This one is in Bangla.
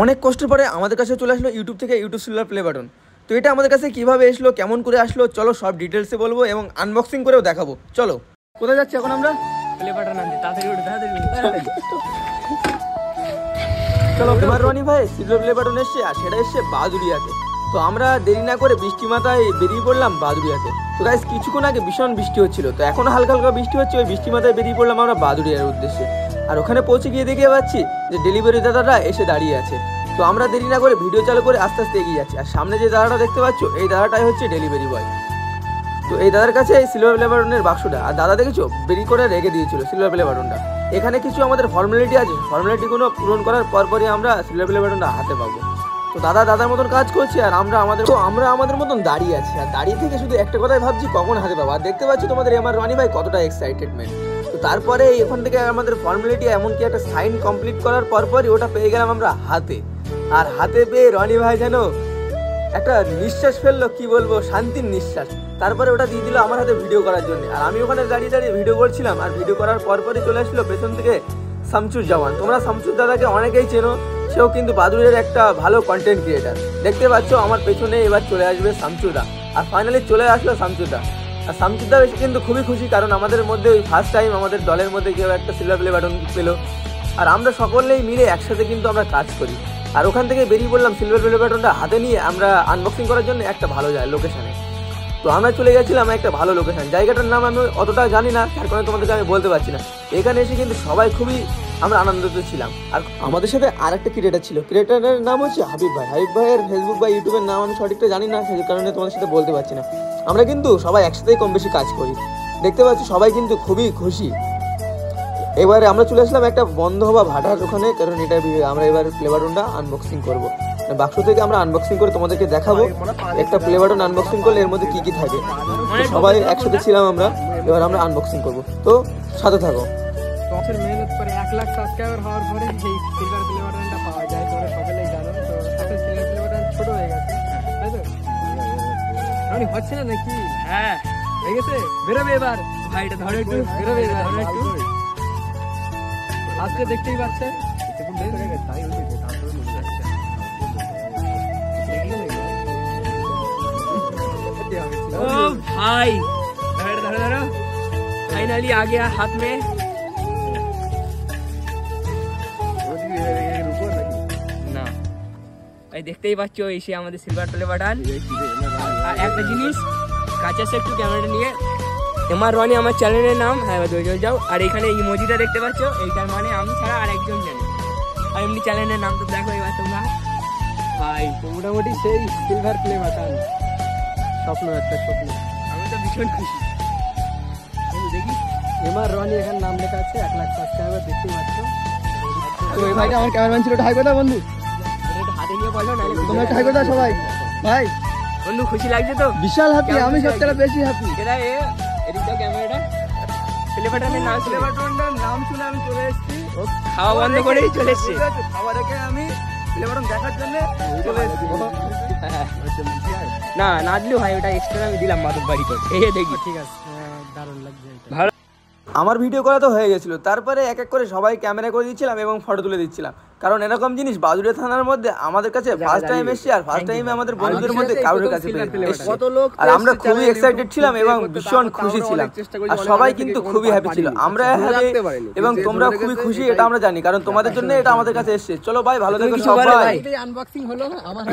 অনেক কষ্টের পরে আমাদের কাছে চলে আসলো ইউটিউব থেকে ইউটিউব সিলভার প্লে বাটন। তো এটা আমাদের কাছে কীভাবে এসলো, কেমন করে আসলো, চলো সব ডিটেলসে বলবো এবং আনবক্সিং করেও দেখাবো। চলো কোথায় যাচ্ছি এখন আমরা? প্লে বাটন আনতে তাড়াতাড়ি চলো। এবার রনি ভাই সিলভার প্লে বাটন এসছে, আর সেটা এসছে বাদুড়িয়াতে। তো আমরা দেরি না করে বৃষ্টি মাথায় বেরিয়ে পড়লাম বাদুড়িয়াতে। তো গাইস কিছুক্ষণ আগে ভীষণ বৃষ্টি হচ্ছিল, তো এখন হালকা হালকা বৃষ্টি হচ্ছে, ওই বৃষ্টি মাথায় বেরিয়ে পড়লাম আমরা বাদুড়িয়ার উদ্দেশ্যে। আর ওখানে পৌঁছে গিয়ে দেখে পাচ্ছি যে ডেলিভারি দাদারা এসে দাঁড়িয়ে আছে। তো আমরা দেরি না করে ভিডিও চালু করে আস্তে আস্তে এগিয়ে যাচ্ছি। আর সামনে যে দাদাটা দেখতে পাচ্ছ, এই দাদাটাই হচ্ছে ডেলিভারি বয়। তো এই দাদার কাছে এই সিলভার প্লে বাটনের বাক্সটা, আর দাদা দেখেছো বেরিয়ে করে রেখে দিয়েছিল সিলভার প্লে বাটনটা। এখানে কিছু আমাদের ফর্মালিটি আছে, ফর্মালিটিগুলো পূরণ করার পরপরই আমরা সিলভার প্লে বাটনটা হাতে পাবো। তো দাদার মতন কাজ করছে, আর আমরা আমাদের মতন দাঁড়িয়ে আছি। আর দাঁড়িয়ে থেকে শুধু একটা কথাই ভাবছি কখন হাতে পাবো। আর দেখতে পাচ্ছি তোমাদের আমার রনি ভাই কতটা এক্সাইটেডমেন্ট। তো তারপরে এখান থেকে আমাদের ফর্মালিটি এমনকি একটা সাইন কমপ্লিট করার পরপরই ওটা পেয়ে গেলাম আমরা হাতে। আর হাতে পেয়ে রনি ভাই যেন একটা নিঃশ্বাস ফেললো, কি বলবো, শান্তির নিঃশ্বাস। তারপরে ওটা দিয়ে দিল আমার হাতে ভিডিও করার জন্য। আর আমি ওখানে দাঁড়িয়ে দাঁড়িয়ে ভিডিও করছিলাম, আর ভিডিও করার পরপরই চলে আসলো পেছন থেকে শামসুর জামান। তোমরা শামসুর দাদাকে অনেকেই চেনো, সেও কিন্তু বাদুড়ের একটা ভালো কন্টেন্ট ক্রিয়েটার। দেখতে পাচ্ছ আমার পেছনে এবার চলে আসবে শামসুদা। আর ফাইনালি চলে আসলো শামসুদা। আর শামসুদা এসে কিন্তু খুবই খুশি, কারণ আমাদের মধ্যে ওই ফার্স্ট টাইম আমাদের দলের মধ্যে কেউ একটা সিলভার প্লে বাটন পেলো। আর আমরা সকলেই মিলে একসাথে কিন্তু আমরা কাজ করি। আর ওখান থেকে বেরিয়ে পড়লাম সিলভার প্লে বাটনটা হাতে নিয়ে আমরা আনবক্সিং করার জন্য একটা ভালো লোকেশানে। তো আমরা চলে গেছিলাম একটা ভালো লোকেশান। জায়গাটার নাম আমি অতটা জানি না, তার কারণে তোমাদেরকে আমি বলতে পারছি না। এখানে এসে কিন্তু সবাই খুবই আমরা আনন্দিত ছিলাম। আর আমাদের সাথে আর একটা ক্রিয়েটার ছিল, ক্রিয়েটারের নাম হচ্ছে হাবিব ভাই। হাবিব ভাইয়ের ফেসবুক বা ইউটিউবের নাম আমি সঠিকটা জানি না, সেই কারণে তোমাদের সাথে বলতে পারছি না। আমরা কিন্তু সবাই একসাথেই কম বেশি কাজ করি। দেখতে পাচ্ছি সবাই কিন্তু খুবই খুশি। এবারে আমরা চলে আসলাম একটা বন্ধ হওয়া ভাটার ওখানে, কারণ এটা আমরা এবার প্লে বাটনটা আনবক্সিং করবো। বাক্স থেকে আমরা আনবক্সিং করে তোমাদেরকে দেখাবো একটা প্লে বাটন আনবক্সিং করলে এর মধ্যে কি কি থাকে। সবাই একসাথে ছিলাম আমরা, এবার আমরা আনবক্সিং করবো, তো সাথে থাকো। মেহনত করে 1 লাখ সাবস্ক্রাইবার হওয়ার পরে এই সিলভার প্লে বাটনটা পাওয়া যায়, তোমরা সকলেই জানো। তো এখন সিলভার প্লে বাটন ছোট হয়ে গেছে, তাই তো? রনি হচ্ছে না নাকি? হ্যাঁ হয়ে গেছে। বেরোবে এবার ভাইটা, ধরে একটু বেরোবে এবার, ধরে একটু। আজকে দেখতেই পাচ্ছেন ओ भाई, धरो फाइनली आ गया हाथ में। না এই দেখতেই পাচ্ছ এসে আমাদের সিলভার প্লে বাটন। আর একটা জিনিস, কাছে একটু ক্যামেরাটা নিয়ে, এমআর রনি আমার চ্যানেলের নাম। হ্যাঁ দুইজন যাও। আর এখানে ইমোজিটা দেখতে পাচ্ছ, এইটার মানে আমি ছাড়া আর একজন জানে। আর এমনি চ্যানেলের নাম তো দেখো এবার তোমরা। ভাই তো মোটামুটি সেই সিলভার প্লে বাটন স্বপ্ন, একটা স্বপ্ন। আমি তো ভীষণ খুশি। দেখি এমআর রনি এখানে নাম লেখা আছে, 1 লাখ সাবস্ক্রাইবার, দেখতেই পাচ্ছ। তো এই ভাইটা আমার ক্যামেরাম্যান ছিল, হাই কথা বন্ধু, হাতে নিয়ে বলো না তোমরা হাই কথা সবাই। ভাই বন্ধু খুশি লাগছে তো? বিশাল হ্যাপি, আমি সবচেয়ে বেশি হ্যাপি। এটা এদিকটা ক্যামেরাটা প্লে বাটনের নাম, প্লে বাটনটার নাম শুনে আমি চলে এসেছি। ও খাওয়া বন্ধ করেই চলে এসেছি, খাওয়া রেখে আমি প্লে বাটন দেখার জন্য চলে এসেছি। না না দিলেও ভাই, ওটা এক্সট্রা আমি দিলাম মাদুর বাড়ি করে। এই দেখি, ঠিক আছে, দারুণ লাগছে ভালো। আমার ভিডিও করা তো হয়ে গেছিলো, তারপরে এক এক করে সবাই ক্যামেরা করে দিচ্ছিলাম এবং ফটো তুলে দিচ্ছিলাম। কারণ এরকম জিনিস বাদুড়িয়া থানার মধ্যে আমাদের কাছে ফার্স্ট টাইম এসেছি, আর ফার্স্ট টাইমে আমাদের বন্ধুদের মধ্যে কারোর কাছে আর আমরা খুবই এক্সাইটেড ছিলাম এবং ভীষণ খুশি ছিলাম। আর সবাই কিন্তু খুবই হ্যাপি ছিল, আমরা হ্যাপি এবং তোমরা খুবই খুশি, এটা আমরা জানি, কারণ তোমাদের জন্য এটা আমাদের কাছে এসেছে। চলো ভাই ভালো থেকো সবাই। আনবক্সিং হলো আমার